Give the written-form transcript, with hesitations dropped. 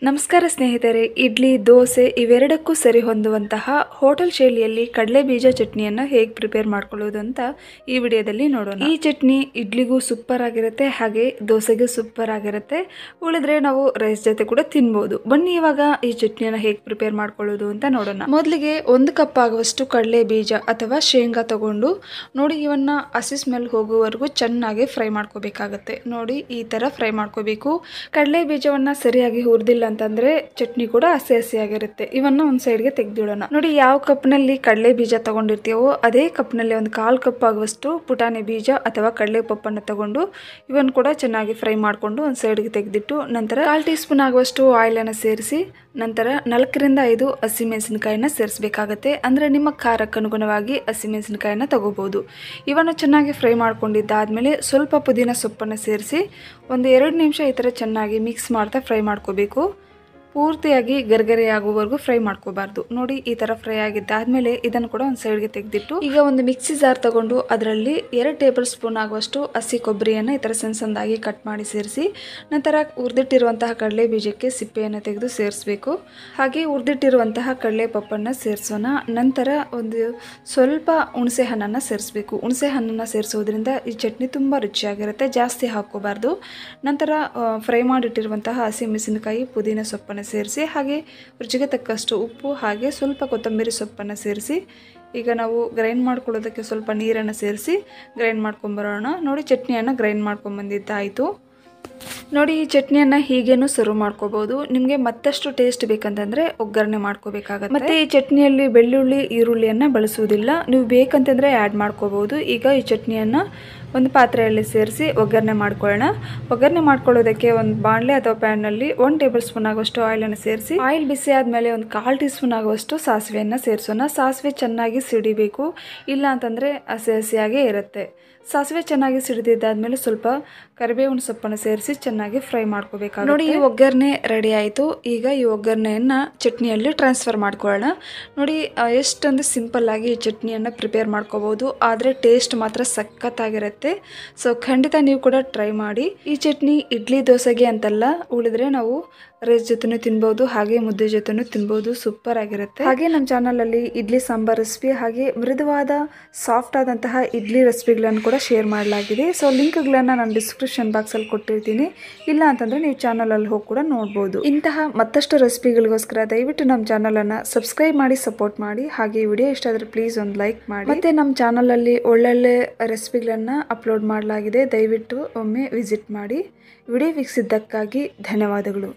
ನಮಸ್ಕಾರ ಸ್ನೇಹಿತರೆ, ಇಡ್ಲಿ ದೋಸೆ ಇವೆರಡಕ್ಕೂ ಸರಿ ಹೊಂದುವಂತಹ ಹೋಟೆಲ್ ಶೈಲಿಯಲ್ಲಿ ಕಡಲೆ ಬೀಜ ಚಟ್ನಿಯನ್ನು ಹೇಗೆ ಪ್ರಿಪೇರ್ ಮಾಡ್ಕೊಳ್ಳೋದು ಅಂತ ಈ ವಿಡಿಯೋದಲ್ಲಿ ನೋಡೋಣ. ಈ ಚಟ್ನಿ ಇಡ್ಲಿಗೂ ಸೂಪರ್ ಆಗಿರುತ್ತೆ, ಹಾಗೆ ದೋಸೆಗೂ ಸೂಪರ್ ಆಗಿರುತ್ತೆ. ಉಳಿದ್ರೆ ನಾವು ರೈಸ್ ಜೊತೆ ಕೂಡ ತಿನ್ಬೋದು. ಬನ್ನಿ ಇವಾಗ ಈ ಚಟ್ನಿಯನ್ನು ಹೇಗೆ ಪ್ರಿಪೇರ್ ಮಾಡ್ಕೊಳ್ಳೋದು ಅಂತ ನೋಡೋಣ. ಮೊದಲಿಗೆ 1 ಕಪ್ ಆಗುವಷ್ಟು ಕಡಲೆ ಬೀಜ ಅಥವಾ ಶೇಂಗಾ ತಗೊಂಡು ನೋಡಿ, ಇವನ್ನ ಹಸಿ ಸ್ಮೆಲ್ ಹೋಗುವವರೆಗೂ ಚೆನ್ನಾಗಿ ಫ್ರೈ ಮಾಡ್ಕೋಬೇಕಾಗತ್ತೆ. ನೋಡಿ, ಈ ತರ ಫ್ರೈ ಮಾಡ್ಕೋಬೇಕು. ಕಡಲೆ ಬೀಜವನ್ನ ಸರಿಯಾಗಿ ಹುರಿದಿಲ್ಲ ಅಂತಂದ್ರೆ ಚಟ್ನಿ ಕೂಡ ಹಸಿ ಹಸಿಯಾಗಿರುತ್ತೆ. ಇವನ್ನ ಒಂದು ಸೈಡ್ಗೆ ತೆಗೆದಿಡೋಣ. ನೋಡಿ, ಯಾವ ಕಪ್ನಲ್ಲಿ ಕಡಲೆ ಬೀಜ ತಗೊಂಡಿರ್ತೀವೋ ಅದೇ ಕಪ್ನಲ್ಲಿ ಒಂದು 1/4 ಕಪ್ ಆಗುವಷ್ಟು ಪುಟಾಣಿ ಬೀಜ ಅಥವಾ ಕಡಲೆ ಪಪ್ಪನ್ನು ತಗೊಂಡು ಇವನ್ ಕೂಡ ಚೆನ್ನಾಗಿ ಫ್ರೈ ಮಾಡಿಕೊಂಡು ಒಂದು ಸೈಡ್ಗೆ ತೆಗೆದಿಟ್ಟು ನಂತರ 1/4 ಟೀ ಸ್ಪೂನ್ ಆಗುವಷ್ಟು ಆಯಿಲ್ ಅನ್ನು ಸೇರಿಸಿ ನಂತರ 4 ರಿಂದ 5 ಹಸಿಮೆಣಸಿನಕಾಯಿನ ಸೇರಿಸಬೇಕಾಗತ್ತೆ. ಅಂದ್ರೆ ನಿಮ್ಮ ಖಾರಕ್ಕೆ ಅನುಗುಣವಾಗಿ ಹಸಿಮೆಣಸಿನಕಾಯಿನ ತಗೋಬಹುದು. ಇವನ್ನ ಚೆನ್ನಾಗಿ ಫ್ರೈ ಮಾಡ್ಕೊಂಡಿದ್ದಾದ್ಮೇಲೆ ಸ್ವಲ್ಪ ಪುದೀನ ಸೊಪ್ಪನ್ನು ಸೇರಿಸಿ ಒಂದು 2 ನಿಮಿಷ ಈ ಥರ ಚೆನ್ನಾಗಿ ಮಿಕ್ಸ್ ಮಾಡ್ತಾ ಫ್ರೈ ಮಾಡ್ಕೋಬೇಕು. ಪೂರ್ತಿಯಾಗಿ ಗರ್ಗರೆ ಆಗುವವರೆಗೂ ಫ್ರೈ ಮಾಡ್ಕೋಬಾರ್ದು. ನೋಡಿ, ಈ ತರ ಫ್ರೈ ಆಗಿದ್ದಾದ್ಮೇಲೆ ಇದನ್ನು ಕೂಡ ಒಂದು ಸೈಡ್ಗೆ ತೆಗೆದಿಟ್ಟು ಈಗ ಒಂದು ಮಿಕ್ಸಿ ಜಾರ್ ತಗೊಂಡು ಅದರಲ್ಲಿ 2 ಟೇಬಲ್ ಸ್ಪೂನ್ ಆಗುವಷ್ಟು ಹಸಿ ಕೊಬ್ಬರಿಯನ್ನು ಈ ತರ ಸಣ್ಣದಾಗಿ ಕಟ್ ಮಾಡಿ ಸೇರಿಸಿ ನಂತರ ಹುರಿದಿಟ್ಟಿರುವಂತಹ ಕಡಲೆ ಬೀಜಕ್ಕೆ ಸಿಪ್ಪೆಯನ್ನು ತೆಗೆದು ಸೇರಿಸಬೇಕು. ಹಾಗೆ ಹುರಿದಿಟ್ಟಿರುವಂತಹ ಕಡಲೆ ಪಪ್ಪನ್ನು ಸೇರಿಸೋಣ. ನಂತರ ಒಂದು ಸ್ವಲ್ಪ ಹುಣಸೆ ಹಣ್ಣನ್ನು ಸೇರಿಸಬೇಕು. ಹುಣಸೆ ಹಣ್ಣನ್ನು ಸೇರಿಸೋದ್ರಿಂದ ಈ ಚಟ್ನಿ ತುಂಬಾ ರುಚಿಯಾಗಿರುತ್ತೆ, ಜಾಸ್ತಿ ಹಾಕೋಬಾರ್ದು. ನಂತರ ಫ್ರೈ ಮಾಡಿಟ್ಟಿರುವಂತಹ ಹಸಿ ಮೆಣಸಿನಕಾಯಿ, ಪುದೀನ ಸೊಪ್ಪನ್ನು ಸೇರಿಸಿ ಹಾಗೆ ರುಚಿಗೆ ತಕ್ಕಷ್ಟು ಉಪ್ಪು ಹಾಗೆ ಸ್ವಲ್ಪ ಕೊತ್ತಂಬರಿ ಸೊಪ್ಪನ್ನು ಸೇರಿಸಿ ಈಗ ನಾವು ಗ್ರೈಂಡ್ ಮಾಡ್ಕೊಳ್ಳೋದಕ್ಕೆ ಸ್ವಲ್ಪ ನೀರನ್ನು ಸೇರಿಸಿ ಗ್ರೈಂಡ್ ಮಾಡ್ಕೊಂಬರೋಣ. ನೋಡಿ, ಚಟ್ನಿಯನ್ನು ಗ್ರೈಂಡ್ ಮಾಡ್ಕೊಂಬಂದಿದ್ದಾಯಿತು. ನೋಡಿ, ಈ ಚಟ್ನಿಯನ್ನು ಹೀಗೇನು ಸರ್ವ್ ಮಾಡ್ಕೋಬಹುದು. ನಿಮಗೆ ಮತ್ತಷ್ಟು ಟೇಸ್ಟ್ ಬೇಕಂತಂದ್ರೆ ಒಗ್ಗರಣೆ ಮಾಡ್ಕೋಬೇಕಾಗತ್ತೆ. ಮತ್ತೆ ಈ ಚಟ್ನಿಯಲ್ಲಿ ಬೆಳ್ಳುಳ್ಳಿ ಈರುಳ್ಳಿಯನ್ನು ಬಳಸುವುದಿಲ್ಲ, ನೀವು ಬೇಕಂತಂದ್ರೆ ಆ್ಯಡ್ ಮಾಡ್ಕೋಬಹುದು. ಈಗ ಈ ಚಟ್ನಿಯನ್ನು ಒಂದು ಪಾತ್ರೆಯಲ್ಲಿ ಸೇರಿಸಿ ಒಗ್ಗರಣೆ ಮಾಡ್ಕೊಳ್ಳೋಣ. ಒಗ್ಗರಣೆ ಮಾಡ್ಕೊಳ್ಳೋದಕ್ಕೆ ಒಂದು ಬಾಣಲೆ ಅಥವಾ ಪ್ಯಾನ್ನಲ್ಲಿ 1 ಟೇಬಲ್ ಸ್ಪೂನ್ ಆಗುವಷ್ಟು ಆಯಿಲನ್ನು ಸೇರಿಸಿ ಆಯಿಲ್ ಬಿಸಿ ಆದಮೇಲೆ ಒಂದು 1/4 ಟೀ ಸ್ಪೂನ್ ಆಗುವಷ್ಟು ಸಾಸಿವೆಯನ್ನು ಸೇರಿಸೋಣ. ಸಾಸಿವೆ ಚೆನ್ನಾಗಿ ಸಿಡಿಬೇಕು, ಇಲ್ಲ ಅಂತಂದರೆ ಹಸಿ ಹಸಿಯಾಗೇ ಇರುತ್ತೆ. ಸಾಸಿವೆ ಚೆನ್ನಾಗಿ ಸಿಡಿದಿದ್ದಾದ್ಮೇಲೆ ಸ್ವಲ್ಪ ಕರಿಬೇವಿನ ಸೊಪ್ಪನ್ನು ಸೇರಿಸಿ ಚೆನ್ನಾಗಿ ಫ್ರೈ ಮಾಡ್ಕೋಬೇಕಾಗುತ್ತೆ. ನೋಡಿ, ಈ ಒಗ್ಗರಣೆ ರೆಡಿ ಆಯಿತು. ಈಗ ಈ ಒಗ್ಗರಣೆಯನ್ನು ಚಟ್ನಿಯಲ್ಲಿ ಟ್ರಾನ್ಸ್ಫರ್ ಮಾಡ್ಕೊಳ್ಳೋಣ. ನೋಡಿ, ಎಷ್ಟೊಂದು ಸಿಂಪಲ್ ಆಗಿ ಈ ಚಟ್ನಿಯನ್ನು ಪ್ರಿಪೇರ್ ಮಾಡ್ಕೋಬಹುದು, ಆದರೆ ಟೇಸ್ಟ್ ಮಾತ್ರ ಸಖತ್ತಾಗಿರುತ್ತೆ. ಸೊ ಖಂಡಿತ ನೀವು ಕೂಡ ಟ್ರೈ ಮಾಡಿ. ಈ ಚಟ್ನಿ ಇಡ್ಲಿ ದೋಸೆಗೆ ಅಂತಲ್ಲ, ಉಳಿದ್ರೆ ನಾವು ರೈಸ್ ಜೊತೆನೂ ತಿನ್ಬೋದು, ಹಾಗೆ ಮುದ್ದೆ ಜೊತೆನೂ ತಿನ್ಬೋದು. ಸೂಪರ್ ಆಗಿರುತ್ತೆ. ಹಾಗೆ ನಮ್ಮ ಚಾನಲಲ್ಲಿ ಇಡ್ಲಿ ಸಾಂಬಾರ್ ರೆಸಿಪಿ ಹಾಗೆ ಮೃದುವಾದ ಸಾಫ್ಟ್ ಆದಂತಹ ಇಡ್ಲಿ ರೆಸಿಪಿಗಳನ್ನು ಕೂಡ ಶೇರ್ ಮಾಡಲಾಗಿದೆ. ಸೊ ಲಿಂಕ್ಗಳನ್ನು ನಾನು ಡಿಸ್ಕ್ರಿಪ್ಷನ್ ಬಾಕ್ಸಲ್ಲಿ ಕೊಟ್ಟಿರ್ತೀನಿ. ಇಲ್ಲ ಅಂತಂದರೆ ನೀವು ಚಾನಲಲ್ಲಿ ಹೋಗಿ ಕೂಡ ನೋಡ್ಬೋದು. ಇಂತಹ ಮತ್ತಷ್ಟು ರೆಸಿಪಿಗಳಿಗೋಸ್ಕರ ದಯವಿಟ್ಟು ನಮ್ಮ ಚಾನಲನ್ನು ಸಬ್ಸ್ಕ್ರೈಬ್ ಮಾಡಿ ಸಪೋರ್ಟ್ ಮಾಡಿ. ಹಾಗೆ ವಿಡಿಯೋ ಇಷ್ಟ ಆದರೆ ಪ್ಲೀಸ್ ಒಂದು ಲೈಕ್ ಮಾಡಿ. ಮತ್ತು ನಮ್ಮ ಚಾನಲಲ್ಲಿ ಒಳ್ಳೊಳ್ಳೆ ರೆಸಿಪಿಗಳನ್ನು ಅಪ್ಲೋಡ್ ಮಾಡಲಾಗಿದೆ, ದಯವಿಟ್ಟು ಒಮ್ಮೆ ವಿಸಿಟ್ ಮಾಡಿ. ವಿಡಿಯೋ ವೀಕ್ಷಿಸಿದ್ದಕ್ಕಾಗಿ ಧನ್ಯವಾದಗಳು.